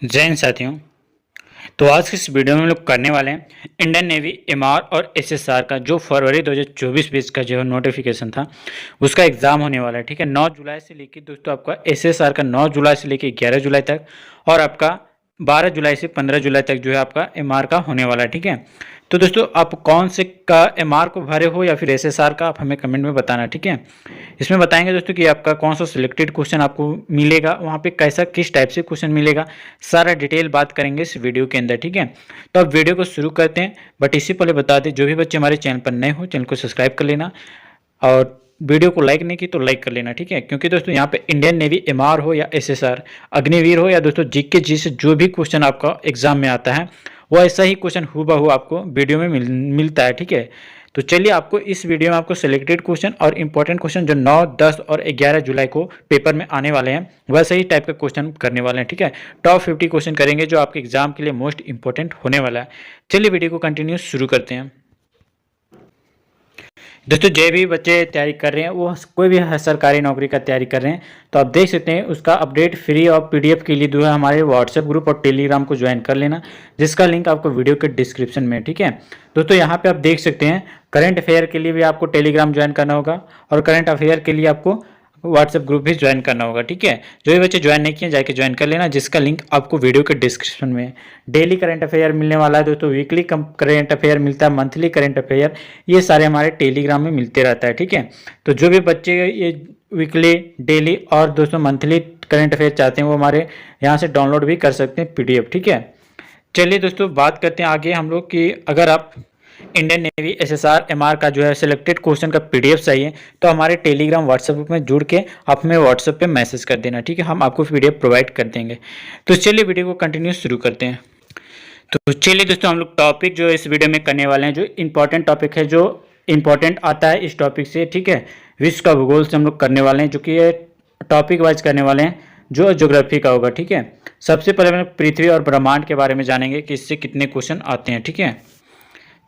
जय हिंद साथियों। तो आज की इस वीडियो में हम लोग करने वाले हैं इंडियन नेवी एमआर और एसएसआर का जो फरवरी 2024 का जो नोटिफिकेशन था उसका एग्ज़ाम होने वाला है। ठीक है, 9 जुलाई से लेकर दोस्तों आपका एसएसआर का 9 जुलाई से लेकर 11 जुलाई तक और आपका 12 जुलाई से 15 जुलाई तक जो है आपका एमआर का होने वाला है। ठीक है, तो दोस्तों आप कौन से का एमआर को भरे हो या फिर एसएसआर का, आप हमें कमेंट में बताना। ठीक है, इसमें बताएंगे दोस्तों कि आपका कौन सा सिलेक्टेड क्वेश्चन आपको मिलेगा, वहाँ पे कैसा किस टाइप से क्वेश्चन मिलेगा, सारा डिटेल बात करेंगे इस वीडियो के अंदर। ठीक है, तो अब वीडियो को शुरू करते हैं। बट इससे पहले बता दें, जो भी बच्चे हमारे चैनल पर नए हो चैनल को सब्सक्राइब कर लेना और वीडियो को लाइक नहीं की तो लाइक कर लेना। ठीक है, क्योंकि दोस्तों यहाँ पे इंडियन नेवी एमआर हो या एसएसआर, अग्निवीर हो या दोस्तों जीके जी से जो भी क्वेश्चन आपका एग्जाम में आता है वो ऐसा ही क्वेश्चन हूबहू आपको वीडियो में मिलता है। ठीक है, तो चलिए आपको इस वीडियो में आपको सिलेक्टेड क्वेश्चन और इंपॉर्टेंट क्वेश्चन जो 9, 10 और 11 जुलाई को पेपर में आने वाले हैं वैसे ही टाइप के क्वेश्चन करने वाले हैं। ठीक है, टॉप 50 क्वेश्चन करेंगे जो आपके एग्जाम के लिए मोस्ट इंपॉर्टेंट होने वाला है। चलिए वीडियो को कंटिन्यू शुरू करते हैं। दोस्तों जो भी बच्चे तैयारी कर रहे हैं वो कोई भी सरकारी नौकरी का तैयारी कर रहे हैं तो आप देख सकते हैं उसका अपडेट फ्री और पीडीएफ के लिए जो है हमारे व्हाट्सएप ग्रुप और टेलीग्राम को ज्वाइन कर लेना, जिसका लिंक आपको वीडियो के डिस्क्रिप्शन में। ठीक है दोस्तों, यहाँ पे आप देख सकते हैं करंट अफेयर के लिए भी आपको टेलीग्राम ज्वाइन करना होगा और करंट अफेयर के लिए आपको व्हाट्सएप ग्रुप भी ज्वाइन करना होगा। ठीक है, जो भी बच्चे ज्वाइन नहीं किए जाके ज्वाइन कर लेना, जिसका लिंक आपको वीडियो के डिस्क्रिप्शन में है। डेली करंट अफेयर मिलने वाला है दोस्तों, वीकली करंट अफेयर मिलता है, मंथली करंट अफेयर, ये सारे हमारे टेलीग्राम में मिलते रहता है। ठीक है, तो जो भी बच्चे ये वीकली, डेली और दोस्तों मंथली करंट अफेयर चाहते हैं वो हमारे यहाँ से डाउनलोड भी कर सकते हैं पीडीएफ। ठीक है, चलिए दोस्तों बात करते हैं आगे हम लोग कि अगर आप इंडियन नेवी एसएसआर एमआर का जो है सिलेक्टेड क्वेश्चन का पीडीएफ चाहिए तो हमारे टेलीग्राम व्हाट्सएप ग्रुप में जुड़ के आप हमें व्हाट्सएप पे मैसेज कर देना। ठीक है, हम आपको पीडीएफ प्रोवाइड कर देंगे। तो चलिए वीडियो को कंटिन्यू शुरू करते हैं। तो चलिए दोस्तों हम लोग टॉपिक जो इस वीडियो में करने वाले हैं, जो इंपॉर्टेंट टॉपिक है, जो इंपॉर्टेंट आता है इस टॉपिक से। ठीक है, विश्व का भूगोल से हम लोग करने वाले हैं, जो कि ये टॉपिक वाइज करने वाले हैं जो ज्योग्राफी का होगा। ठीक है, सबसे पहले हम पृथ्वी और ब्रह्मांड के बारे में जानेंगे कि इससे कितने क्वेश्चन आते हैं। ठीक है,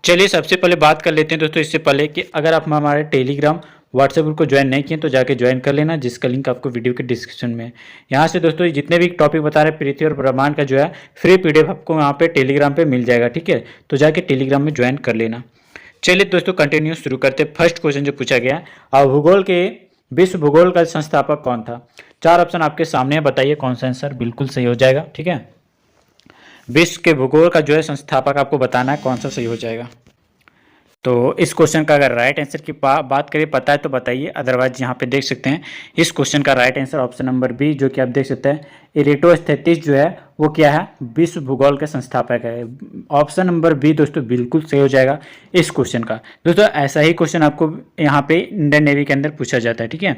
चलिए सबसे पहले बात कर लेते हैं दोस्तों इससे पहले कि अगर आप हमारे टेलीग्राम व्हाट्सएप ग्रुप को ज्वाइन नहीं किए तो जाके ज्वाइन कर लेना, जिसका लिंक आपको वीडियो के डिस्क्रिप्शन में है। यहाँ से दोस्तों जितने भी टॉपिक बता रहे हैं पृथ्वी और ब्रह्मांड का जो है फ्री पीडीएफ आपको वहाँ पे टेलीग्राम पे मिल जाएगा। ठीक है, तो जाके टेलीग्राम में ज्वाइन कर लेना। चलिए दोस्तों कंटिन्यू शुरू करते हैं। फर्स्ट क्वेश्चन जो पूछा गया और भूगोल के विश्व भूगोल का संस्थापक कौन था? 4 ऑप्शन आपके सामने है, बताइए कौन सा आंसर बिल्कुल सही हो जाएगा। ठीक है, विश्व के भूगोल का जो है संस्थापक आपको बताना है कौन सा सही हो जाएगा। तो इस क्वेश्चन का अगर राइट आंसर की बात करें पता है तो बताइए, अदरवाइज यहाँ पे देख सकते हैं इस क्वेश्चन का right answer option number B, जो कि आप देख सकते हैं इरेटोस्थेतिस जो है वो क्या है, विश्व भूगोल के संस्थापक है। ऑप्शन नंबर बी दोस्तों बिल्कुल सही हो जाएगा इस क्वेश्चन का। दोस्तों ऐसा ही क्वेश्चन आपको यहाँ पे इंडियन नेवी के अंदर पूछा जाता है। ठीक है,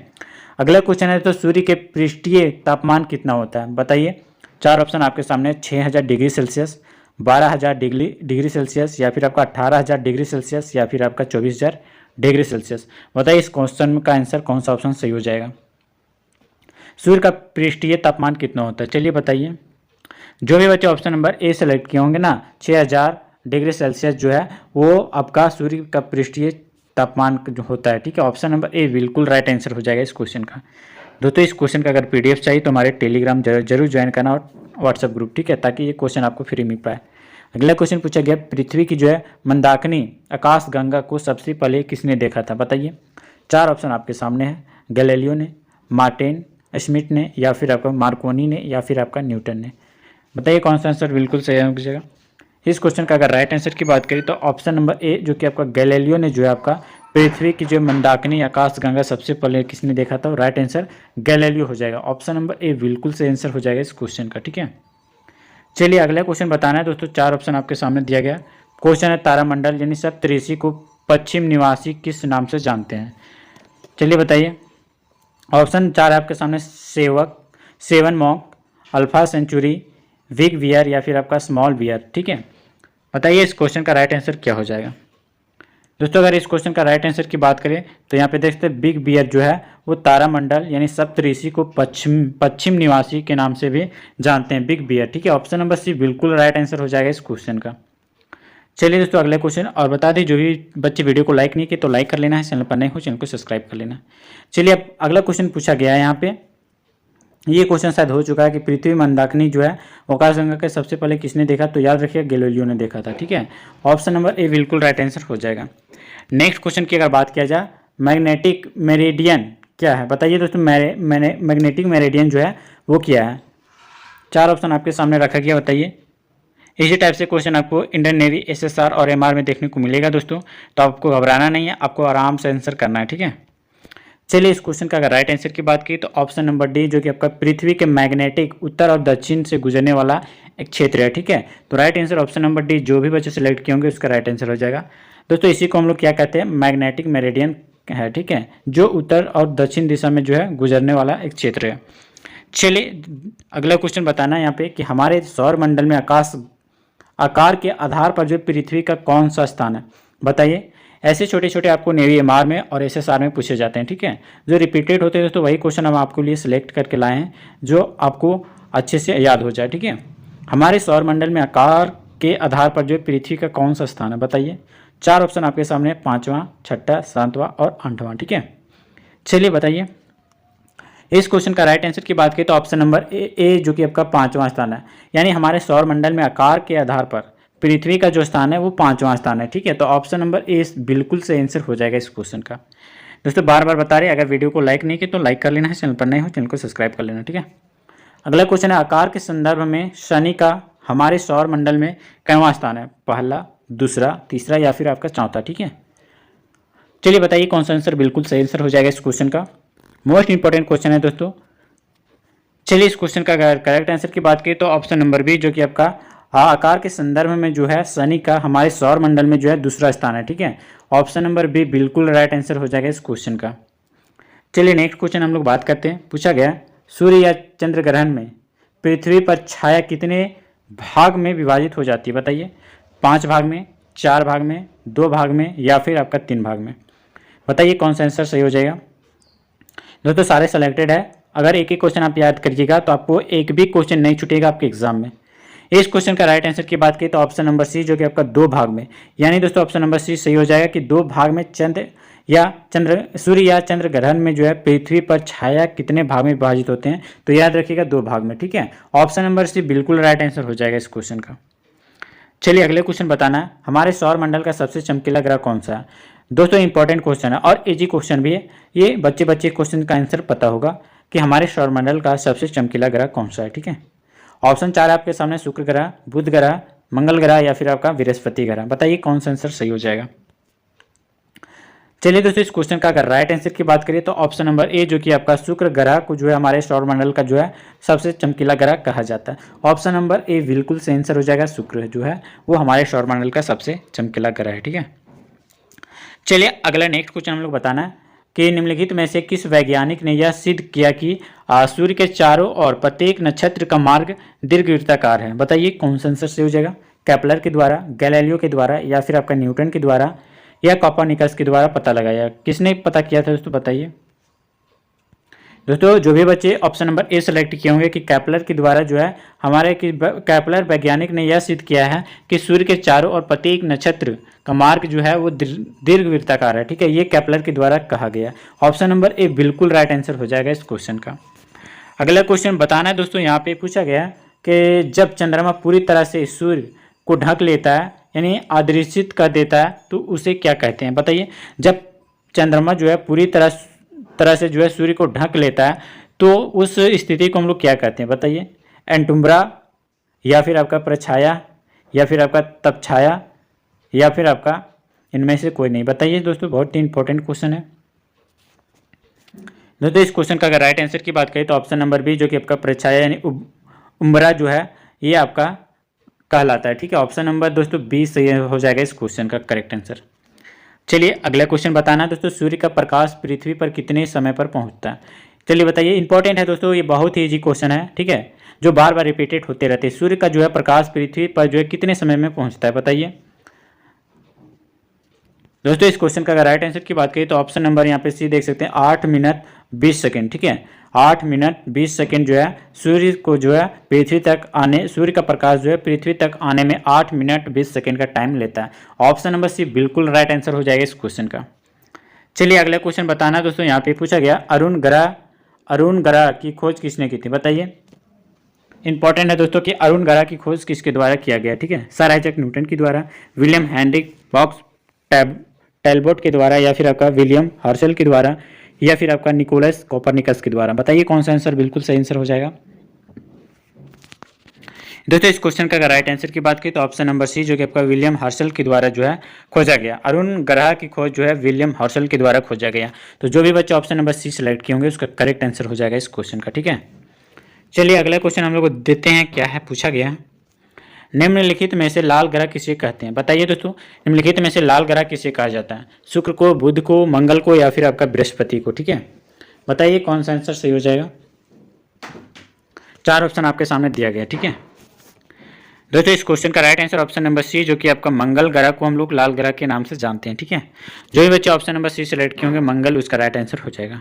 अगला क्वेश्चन है तो सूर्य के पृष्ठीय तापमान कितना होता है? बताइए। 4 ऑप्शन आपके सामने, 6000 डिग्री सेल्सियस, 12,000 डिग्री सेल्सियस, या फिर आपका 18,000 डिग्री सेल्सियस, या फिर आपका 24,000 डिग्री सेल्सियस। बताइए इस क्वेश्चन का आंसर कौन सा ऑप्शन सही हो जाएगा। सूर्य का पृष्ठीय तापमान कितना होता है, चलिए बताइए। जो भी बच्चे ऑप्शन नंबर ए सेलेक्ट किए होंगे ना, 6000 डिग्री सेल्सियस जो है वो आपका सूर्य का पृष्ठीय तापमान जो होता है। ठीक है, ऑप्शन नंबर ए बिल्कुल राइट आंसर हो जाएगा इस क्वेश्चन का। दोस्तों इस क्वेश्चन का अगर पीडीएफ चाहिए तो हमारे टेलीग्राम जरूर ज्वाइन करना और व्हाट्सएप ग्रुप। ठीक है, ताकि ये क्वेश्चन आपको फ्री मिल पाए। अगला क्वेश्चन पूछा गया, पृथ्वी की जो है मंदाकिनी आकाश गंगा को सबसे पहले किसने देखा था? बताइए। 4 ऑप्शन आपके सामने है, गैलीलियो ने, मार्टिन स्मिथ ने, या फिर आपका मार्कोनी ने, या फिर आपका न्यूटन ने। बताइए कौन सा आंसर बिल्कुल सही हो जाएगा। इस क्वेश्चन का अगर राइट आंसर की बात करें तो ऑप्शन नंबर ए, जो कि आपका गैलीलियो ने जो है आपका पृथ्वी की जो मंदाकिनी आकाश गंगा सबसे पहले किसने देखा था, राइट आंसर गैलीलियो हो जाएगा। ऑप्शन नंबर ए बिल्कुल सही आंसर हो जाएगा इस क्वेश्चन का। ठीक है, चलिए अगला क्वेश्चन बताना है दोस्तों। 4 ऑप्शन आपके सामने दिया गया। क्वेश्चन है तारामंडल यानी सप्तऋषि को पश्चिम निवासी किस नाम से जानते हैं? चलिए बताइए। ऑप्शन 4 है आपके सामने, Seven Monk, Alpha Century, Big Bear, या फिर आपका स्मॉल बियर। ठीक है, बताइए इस क्वेश्चन का राइट आंसर क्या हो जाएगा। दोस्तों अगर इस क्वेश्चन का राइट आंसर की बात करें तो यहाँ पे देखते हैं बिग बियर जो है वो तारामंडल यानी सप्तऋषि को पश्चिम निवासी के नाम से भी जानते हैं, बिग बियर। ठीक है, ऑप्शन नंबर सी बिल्कुल राइट आंसर हो जाएगा इस क्वेश्चन का। चलिए दोस्तों अगले क्वेश्चन, और बता दें जो भी बच्चे वीडियो को लाइक नहीं किए तो लाइक कर लेना है, चैनल पर नए हो चैनल को सब्सक्राइब कर लेना। चलिए अब अगला क्वेश्चन पूछा गया है यहाँ पे ये क्वेश्चन शायद हो चुका है कि पृथ्वी मंदाकिनी जो है आकाशगंगा के सबसे पहले किसने देखा, तो याद रखिए गैलीलियो ने देखा था। ठीक है, ऑप्शन नंबर ए बिल्कुल राइट आंसर हो जाएगा। नेक्स्ट क्वेश्चन की अगर बात किया जाए, मैग्नेटिक मेरिडियन क्या है, बताइए दोस्तों। मैंने मैग्नेटिक मेरिडियन जो है वो क्या है। 4 ऑप्शन आपके सामने रखा गया, बताइए। इसी टाइप से क्वेश्चन आपको इंडियन नेवी, SSR और MR में देखने को मिलेगा दोस्तों, तो आपको घबराना नहीं है, आपको आराम से आंसर करना है। ठीक है, चलिए इस क्वेश्चन का अगर राइट आंसर की बात की तो ऑप्शन नंबर डी, जो कि आपका पृथ्वी के मैग्नेटिक उत्तर और दक्षिण से गुजरने वाला एक क्षेत्र है। ठीक है, तो right answer option number D, जो भी बच्चे सेलेक्ट किए होंगे उसका राइट आंसर हो जाएगा दोस्तों। इसी को हम लोग क्या कहते हैं, मैग्नेटिक मेरिडियन है। ठीक है, जो उत्तर और दक्षिण दिशा में जो है गुजरने वाला एक क्षेत्र है। चलिए अगला क्वेश्चन बताना है यहाँ पे कि हमारे सौर मंडल में आकार के आधार पर जो पृथ्वी का कौन सा स्थान है, बताइए। ऐसे छोटे छोटे आपको नेवी MR में और SSR में पूछे जाते हैं। ठीक है, जो रिपीटेड होते हैं दोस्तों वही क्वेश्चन हम आपके लिए सिलेक्ट करके लाए हैं जो आपको अच्छे से याद हो जाए। ठीक है, हमारे सौर मंडल में आकार के आधार पर जो पृथ्वी का कौन सा स्थान है, बताइए। 4 ऑप्शन आपके सामने, 5वां, 6ठा, 7वां और 8वां। ठीक है, चलिए बताइए। इस क्वेश्चन का राइट आंसर की बात करें तो ऑप्शन नंबर ए जो कि आपका 5वां स्थान है, यानी हमारे सौर मंडल में आकार के आधार पर पृथ्वी का जो स्थान है वो 5वां स्थान है। ठीक है, तो ऑप्शन नंबर ए बिल्कुल से आंसर हो जाएगा इस क्वेश्चन का। दोस्तों बार बार बता रहे, अगर वीडियो को लाइक नहीं किया तो लाइक कर लेना है, चैनल पर नए हो चैनल को सब्सक्राइब कर लेना। ठीक है, अगला क्वेश्चन है, आकार के संदर्भ में शनि का हमारे सौर मंडल में कौनवां स्थान है, पहला, दूसरा, तीसरा या फिर आपका चौथा। ठीक है, चलिए बताइए कौन सा आंसर बिल्कुल सही आंसर हो जाएगा इस क्वेश्चन का। मोस्ट इंपॉर्टेंट क्वेश्चन है दोस्तों। चलिए इस क्वेश्चन का करेक्ट आंसर की बात करें तो ऑप्शन नंबर बी, जो कि आपका आकार के संदर्भ में जो है शनि का हमारे सौर मंडल में जो है दूसरा स्थान है। ठीक है, ऑप्शन नंबर बी बिल्कुल राइट आंसर हो जाएगा इस क्वेश्चन का। चलिए नेक्स्ट क्वेश्चन हम लोग बात करते हैं। पूछा गया, सूर्य या चंद्र ग्रहण में पृथ्वी पर छाया कितने भाग में विभाजित हो जाती है, बताइए। 5 भाग में, 4 भाग में, 2 भाग में या फिर आपका 3 भाग में, बताइए कौन सा आंसर सही हो जाएगा। दोस्तों सारे सेलेक्टेड है, अगर एक एक क्वेश्चन आप याद करिएगा तो आपको एक भी क्वेश्चन नहीं छूटेगा आपके एग्जाम में। इस क्वेश्चन का राइट आंसर की बात करें तो ऑप्शन नंबर सी, जो कि आपका 2 भाग में, यानी दोस्तों ऑप्शन नंबर सी सही हो जाएगा कि 2 भाग में सूर्य या चंद्र ग्रहण में जो है पृथ्वी पर छाया कितने भाग में विभाजित होते हैं, तो याद रखिएगा 2 भाग में। ठीक है, ऑप्शन नंबर सी बिल्कुल राइट आंसर हो जाएगा इस क्वेश्चन का। चलिए अगले क्वेश्चन बताना है, हमारे सौर मंडल का सबसे चमकीला ग्रह कौन सा है। दोस्तों इंपॉर्टेंट क्वेश्चन है और इजी क्वेश्चन भी है, ये बच्चे क्वेश्चन का आंसर पता होगा कि हमारे सौर मंडल का सबसे चमकीला ग्रह कौन सा है। ठीक है, ऑप्शन 4 आपके सामने, शुक्र ग्रह, बुध ग्रह, मंगल ग्रह या फिर आपका बृहस्पति ग्रह, बताइए कौन सा आंसर सही हो जाएगा। चलिए दोस्तों इस क्वेश्चन का अगर राइट आंसर की बात करिए तो ऑप्शन नंबर ए, जो कि आपका शुक्र ग्रह को जो है हमारे सौर मंडल का जो है सबसे चमकीला ग्रह कहा जाता है। ऑप्शन नंबर ए बिल्कुल सही आंसर हो जाएगा, शुक्र जो है वो हमारे सौर मंडल का सबसे चमकीला ग्रह है। ठीक है, चलिए अगला नेक्स्ट क्वेश्चन हम लोग बताना है कि निम्नलिखित में से किस वैज्ञानिक ने यह सिद्ध किया कि सूर्य के चारों ओर प्रत्येक नक्षत्र का मार्ग दीर्घवृत्ताकार है, बताइए कौन सा आंसर सही हो जाएगा। केपलर के द्वारा, गैलीलियो के द्वारा या फिर आपका न्यूटन के द्वारा या कोपर्निकस के द्वारा पता लगाया, किसने पता किया था दोस्तों, बताइए। दोस्तों जो भी बच्चे ऑप्शन नंबर ए सेलेक्ट किए होंगे कि केपलर के द्वारा जो है हमारे केपलर वैज्ञानिक ने यह सिद्ध किया है कि सूर्य के चारों ओर प्रत्येक नक्षत्र का मार्ग जो है वो दीर्घवृत्ताकार है। ठीक है, ये केपलर के द्वारा कहा गया। ऑप्शन नंबर ए बिल्कुल राइट आंसर हो जाएगा इस क्वेश्चन का। अगला क्वेश्चन बताना है दोस्तों, यहाँ पे पूछा गया कि जब चंद्रमा पूरी तरह से सूर्य को ढक लेता है यानी अदृश्यित कर देता है तो उसे क्या कहते हैं, बताइए। जब चंद्रमा जो है पूरी तरह से जो है सूर्य को ढक लेता है तो उस स्थिति को हम लोग क्या कहते हैं, बताइए। एंटुम्ब्रा या फिर आपका प्रछाया या फिर आपका तपछाया या फिर आपका इनमें से कोई नहीं, बताइए दोस्तों। बहुत ही इंपॉर्टेंट क्वेश्चन है दोस्तों। इस क्वेश्चन का अगर राइट आंसर की बात करें तो ऑप्शन नंबर बी, जो कि आपका प्रछाया यानी उम्ब्रा जो है ये आपका कहलाता है। ठीक है, ऑप्शन नंबर दोस्तों बी सही हो जाएगा इस क्वेश्चन का करेक्ट आंसर। चलिए अगला क्वेश्चन बताना दोस्तों, सूर्य का प्रकाश पृथ्वी पर कितने समय पर पहुंचता है, चलिए बताइए। इंपॉर्टेंट है दोस्तों, ये बहुत ही इजी क्वेश्चन है। ठीक है, जो बार बार रिपीटेड होते रहते हैं। सूर्य का जो है प्रकाश पृथ्वी पर जो है कितने समय में पहुंचता है, बताइए। दोस्तों इस क्वेश्चन का अगर राइट आंसर की बात करें तो ऑप्शन नंबर यहाँ पे सी देख सकते हैं, 8 मिनट 20 सेकेंड। ठीक है, 8 मिनट 20 सेकेंड जो है सूर्य को जो है पृथ्वी तक आने, सूर्य का प्रकाश जो है पृथ्वी तक आने में 8 मिनट 20 सेकेंड का टाइम लेता है। ऑप्शन नंबर सी बिल्कुल राइट आंसर हो जाएगा इस क्वेश्चन का। चलिए अगला क्वेश्चन बताना दोस्तों, यहाँ पे पूछा गया अरुण ग्रह की खोज किसने की थी, बताइए। इंपॉर्टेंट है दोस्तों कि अरुण ग्रह की खोज किसके द्वारा किया गया, ठीक है। सर आइजैक न्यूटन के द्वारा, विलियम हेनरिक बॉक्स टैलबोट के द्वारा, या फिर आपका विलियम हर्शल के द्वारा, या फिर आपका निकोलस कोपरनिकस के द्वारा। बताइए कौन सा आंसर बिल्कुल सही आंसर हो जाएगा। दोस्तों इस क्वेश्चन का अगर राइट आंसर की बात की तो ऑप्शन नंबर सी, जो कि आपका विलियम हर्शल के द्वारा जो है खोजा गया। अरुण ग्रह की खोज जो है विलियम हर्शल के द्वारा खोजा गया। तो जो भी बच्चे ऑप्शन नंबर सी सेलेक्ट किए होंगे उसका करेक्ट आंसर हो जाएगा इस क्वेश्चन का, ठीक है। चलिए अगला क्वेश्चन हम लोग को देते हैं, क्या है पूछा गया है। निम्नलिखित में से लाल ग्रह किसे कहते हैं, बताइए दोस्तों। निम्नलिखित में से लाल ग्रह किसे कहा जाता है, शुक्र को, बुध को, मंगल को, या फिर आपका बृहस्पति को, ठीक है। बताइए कौन सा आंसर सही हो जाएगा। 4 ऑप्शन आपके सामने दिया गया, ठीक है। दोस्तों इस क्वेश्चन का right answer option number C, जो कि आपका मंगल ग्रह को हम लोग लाल ग्रह के नाम से जानते हैं, ठीक है। जो भी बच्चे ऑप्शन नंबर सी सेलेक्ट किए होंगे मंगल, उसका राइट आंसर हो जाएगा।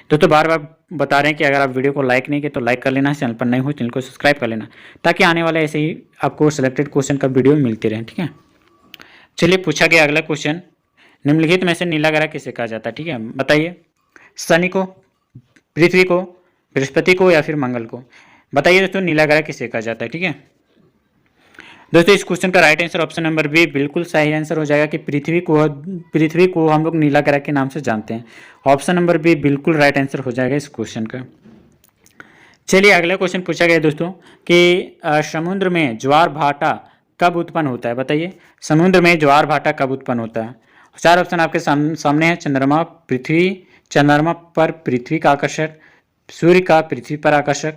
दोस्तों बार बार बता रहे हैं कि अगर आप वीडियो को लाइक नहीं किए तो लाइक कर लेना, चैनल पर नए हो चैनल को सब्सक्राइब कर लेना, ताकि आने वाले ऐसे ही आपको सिलेक्टेड क्वेश्चन का वीडियो मिलते रहे, ठीक है। चलिए पूछा गया अगला क्वेश्चन, निम्नलिखित में से नीला ग्रह किसे कहा जाता है, ठीक है। बताइए, शनि को, पृथ्वी को, बृहस्पति को, या फिर मंगल को। बताइए दोस्तों नीला ग्रह किसे कहा जाता है, ठीक है। दोस्तों इस क्वेश्चन का right answer option number B बिल्कुल सही आंसर हो जाएगा कि पृथ्वी को हम लोग नीला ग्रह के नाम से जानते हैं। ऑप्शन नंबर बी बिल्कुल राइट आंसर हो जाएगा इस क्वेश्चन का। चलिए अगला क्वेश्चन पूछा गया दोस्तों कि समुद्र में ज्वार भाटा कब उत्पन्न होता है, बताइए। समुद्र में ज्वार भाटा कब उत्पन्न होता है। 4 ऑप्शन आपके सामने है, चंद्रमा, पृथ्वी, चंद्रमा पर पृथ्वी का आकर्षण, सूर्य का पृथ्वी पर आकर्षण,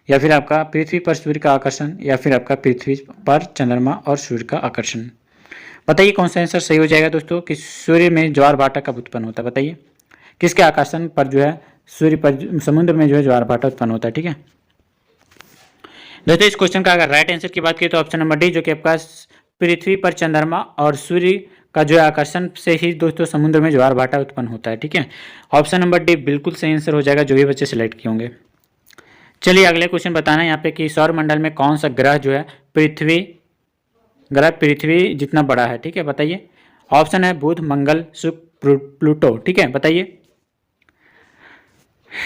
या फिर आपका पृथ्वी पर सूर्य का आकर्षण, या फिर आपका पृथ्वी पर चंद्रमा और सूर्य का आकर्षण। बताइए कौन सा आंसर सही हो जाएगा दोस्तों कि सूर्य में ज्वार भाटा कब उत्पन्न होता है। बताइए किसके आकर्षण पर जो है सूर्य पर, समुद्र में जो है ज्वार भाटा उत्पन्न होता है, ठीक है। दोस्तों इस क्वेश्चन का अगर राइट आंसर की बात की तो ऑप्शन नंबर डी, जो कि आपका पृथ्वी पर चंद्रमा और सूर्य का जो है आकर्षण से ही दोस्तों समुद्र में ज्वार भाटा उत्पन्न होता है, ठीक है। ऑप्शन नंबर डी बिल्कुल सही आंसर हो जाएगा, जो भी बच्चे सिलेक्ट किए होंगे। चलिए अगले क्वेश्चन बताना है यहाँ पे कि सौर मंडल में कौन सा ग्रह जो है पृथ्वी जितना बड़ा है, ठीक है। बताइए। ऑप्शन है बुध, मंगल, शुक्र, प्लूटो, ठीक है। बताइए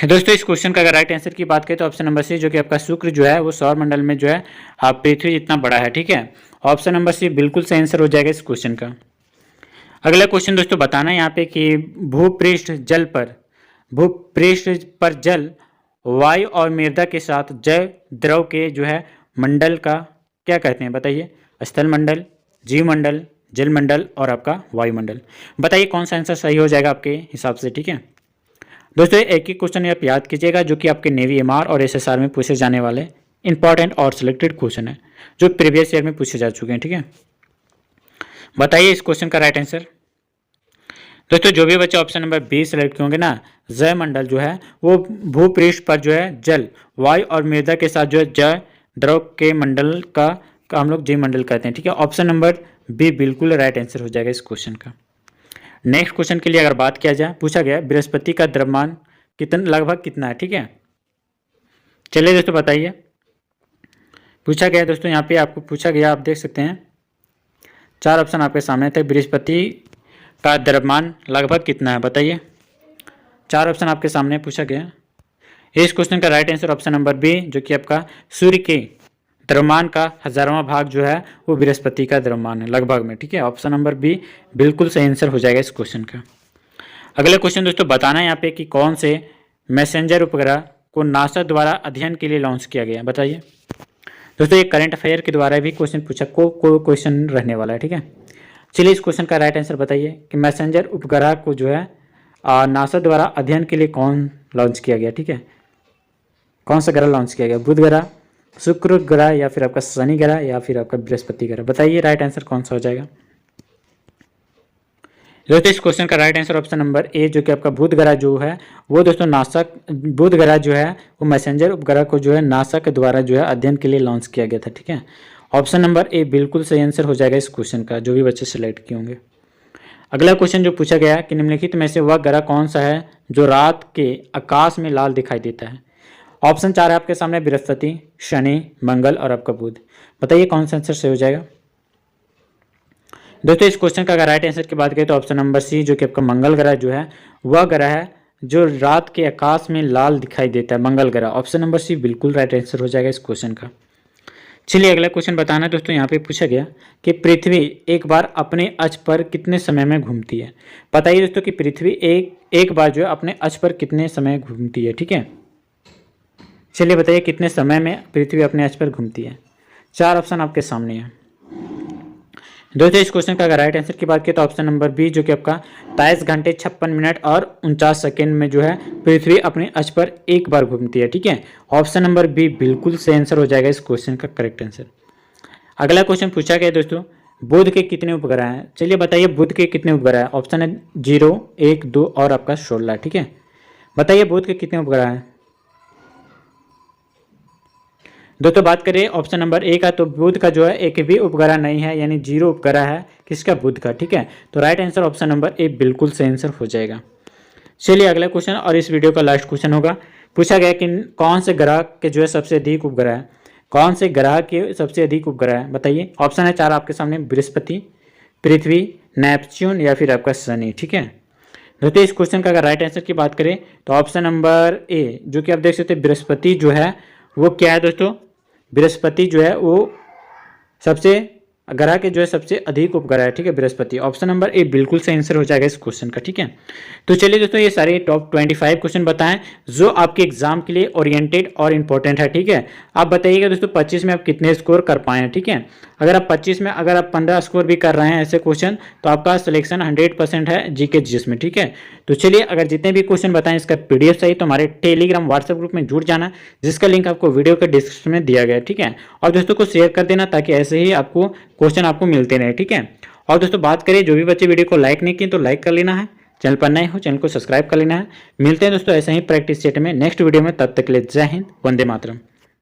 दोस्तों इस क्वेश्चन का अगर राइट आंसर की बात करें तो ऑप्शन नंबर सी, जो कि आपका शुक्र जो है वो सौर मंडल में जो है पृथ्वी जितना बड़ा है, ठीक है। ऑप्शन नंबर सी बिल्कुल सही आंसर हो जाएगा इस क्वेश्चन का। अगला क्वेश्चन दोस्तों बताना है यहाँ पे कि भूपृष्ठ पर जल, वायु और मृदा के साथ जैव द्रव के जो है मंडल का क्या कहते हैं। बताइए। स्थल मंडल, जीव मंडल, जल मंडल और आपका वायुमंडल। बताइए कौन सा आंसर सही हो जाएगा आपके हिसाब से, ठीक है। दोस्तों एक ही क्वेश्चन आप याद कीजिएगा, जो कि आपके नेवी एमआर और एसएसआर में पूछे जाने वाले इंपॉर्टेंट और सिलेक्टेड क्वेश्चन है, जो प्रीवियस ईयर में पूछे जा चुके हैं, ठीक है। बताइए इस क्वेश्चन का राइट आंसर। दोस्तों जो भी बच्चे ऑप्शन नंबर बी सेलेक्ट किए होंगे ना, जय मंडल जो है वो भूपृष्ठ पर जो है जल, वायु और मृदा के साथ जो है जय द्रव के मंडल का हम लोग जीव मंडल कहते हैं, ठीक है। ऑप्शन नंबर बी बिल्कुल राइट आंसर हो जाएगा इस क्वेश्चन का। नेक्स्ट क्वेश्चन के लिए अगर बात किया जाए, पूछा गया बृहस्पति का द्रव्यमान लगभग कितना है, ठीक है। चलिए दोस्तों बताइए। पूछा गया दोस्तों यहाँ पे आपको पूछा गया, आप देख सकते हैं 4 ऑप्शन आपके सामने थे। बृहस्पति का द्रव्यमान लगभग कितना है, बताइए। 4 ऑप्शन आपके सामने पूछा गया। इस क्वेश्चन का right answer option number B, जो कि आपका सूर्य के द्रव्यमान का 1000वां भाग जो है वो बृहस्पति का द्रव्यमान है लगभग में, ठीक है। ऑप्शन नंबर बी बिल्कुल सही आंसर हो जाएगा इस क्वेश्चन का। अगला क्वेश्चन दोस्तों बताना है यहाँ पे कि कौन से मैसेंजर उपग्रह को नासा द्वारा अध्ययन के लिए लॉन्च किया गया, बताइए। दोस्तों ये करंट अफेयर के द्वारा भी क्वेश्चन पूछा क्वेश्चन रहने वाला है, ठीक है। चलिए इस क्वेश्चन का राइट आंसर बताइए कि मैसेंजर उपग्रह को जो है नासा द्वारा अध्ययन के लिए कौन लॉन्च किया गया, ठीक है। कौन सा ग्रह लॉन्च किया गया, बुध ग्रह, शुक्र ग्रह, या फिर आपका शनि ग्रह, या फिर आपका बृहस्पति ग्रह। बताइए राइट आंसर कौन सा हो जाएगा। दोस्तों इस क्वेश्चन का right answer option number A, जो कि आपका बुध ग्रह जो है वो दोस्तों नासा, बुध ग्रह जो है वो मैसेंजर उपग्रह को जो है नासा के द्वारा जो है अध्ययन के लिए लॉन्च किया गया था, ठीक है। ऑप्शन नंबर ए बिल्कुल सही आंसर हो जाएगा इस क्वेश्चन का, जो भी बच्चे सेलेक्ट किए होंगे। अगला क्वेश्चन जो पूछा गया कि निम्नलिखित में से वह ग्रह कौन सा है जो रात के आकाश में लाल दिखाई देता है। ऑप्शन 4 है आपके सामने, बृहस्पति, शनि, मंगल और आपका बुध। बताइए कौन सा आंसर सही हो जाएगा। दोस्तों इस क्वेश्चन का अगर राइट आंसर की बात करें तो ऑप्शन नंबर सी, जो कि आपका मंगल ग्रह जो है वह ग्रह है जो रात के आकाश में लाल दिखाई देता है? मंगल ग्रह। ऑप्शन नंबर सी बिल्कुल राइट आंसर हो जाएगा इस क्वेश्चन का। चलिए अगला क्वेश्चन बताना है दोस्तों। यहाँ पे पूछा गया कि पृथ्वी एक बार अपने अक्ष पर कितने समय में घूमती है? बताइए दोस्तों कि पृथ्वी एक बार जो है अपने अक्ष पर कितने समय घूमती है। ठीक है, चलिए बताइए कितने समय में पृथ्वी अपने अक्ष पर घूमती है। 4 ऑप्शन आपके सामने है दोस्तों। इस क्वेश्चन का अगर राइट आंसर की बात करें तो ऑप्शन नंबर बी, जो कि आपका 23 घंटे 56 मिनट और 49 सेकेंड में जो है पृथ्वी अपने अक्ष पर एक बार घूमती है। ठीक है, ऑप्शन नंबर बी बिल्कुल सही आंसर हो जाएगा इस क्वेश्चन का करेक्ट आंसर। अगला क्वेश्चन पूछा गया दोस्तों, बुध के कितने उपग्रह हैं? चलिए बताइए बुध के कितने उपग्रह हैं। ऑप्शन है 0, 1, 2 और आपका 16। ठीक है, बताइए बुध के कितने उपग्रह हैं दोस्तों। बात करें ऑप्शन नंबर ए का, तो बुध का जो है एक भी उपग्रह नहीं है, यानी 0 उपग्रह है किसका? बुध का। ठीक है, तो right answer option number A बिल्कुल सही आंसर हो जाएगा। चलिए अगला क्वेश्चन और इस वीडियो का लास्ट क्वेश्चन होगा। पूछा गया कि कौन से ग्रह के जो है सबसे अधिक उपग्रह है? कौन से ग्रह के सबसे अधिक उपग्रह है बताइए। ऑप्शन है 4 आपके सामने, बृहस्पति, पृथ्वी, नेपच्यून या फिर आपका शनि। ठीक है दोस्तों, इस क्वेश्चन का अगर राइट आंसर की बात करें तो ऑप्शन नंबर ए, जो कि आप देख सकते हैं बृहस्पति जो है वो क्या है दोस्तों? बृहस्पति जो है वो सबसे ग्रह के जो है सबसे अधिक उपग्रह है। ठीक है, बृहस्पति। ऑप्शन नंबर ए बिल्कुल सही आंसर हो जाएगा इस क्वेश्चन का। ठीक है, तो चलिए दोस्तों ये सारे टॉप 25 क्वेश्चन बताएं जो आपके एग्जाम के लिए ओरिएंटेड और इंपॉर्टेंट है। ठीक है, आप बताइएगा दोस्तों 25 में आप कितने स्कोर कर पाए हैं। ठीक है, अगर आप 25 में अगर आप 15 स्कोर भी कर रहे हैं ऐसे क्वेश्चन, तो आपका सिलेक्शन 100% है जीके जीएस में। ठीक है, तो चलिए अगर जितने भी क्वेश्चन बताएं इसका PDF चाहिए तो हमारे टेलीग्राम व्हाट्सएप ग्रुप में जुड़ जाना, जिसका लिंक आपको वीडियो के डिस्क्रिप्शन में दिया गया है। ठीक है, और दोस्तों को शेयर कर देना ताकि ऐसे ही आपको क्वेश्चन आपको मिलते रहे। ठीक है, और दोस्तों बात करें जो भी बच्चे वीडियो को लाइक नहीं किए तो लाइक कर लेना है, चैनल पर नए हो चैनल को सब्सक्राइब कर लेना है। मिलते हैं दोस्तों ऐसे ही प्रैक्टिस सेट में नेक्स्ट वीडियो में, तब तक के लिए जय हिंद, वंदे मातरम।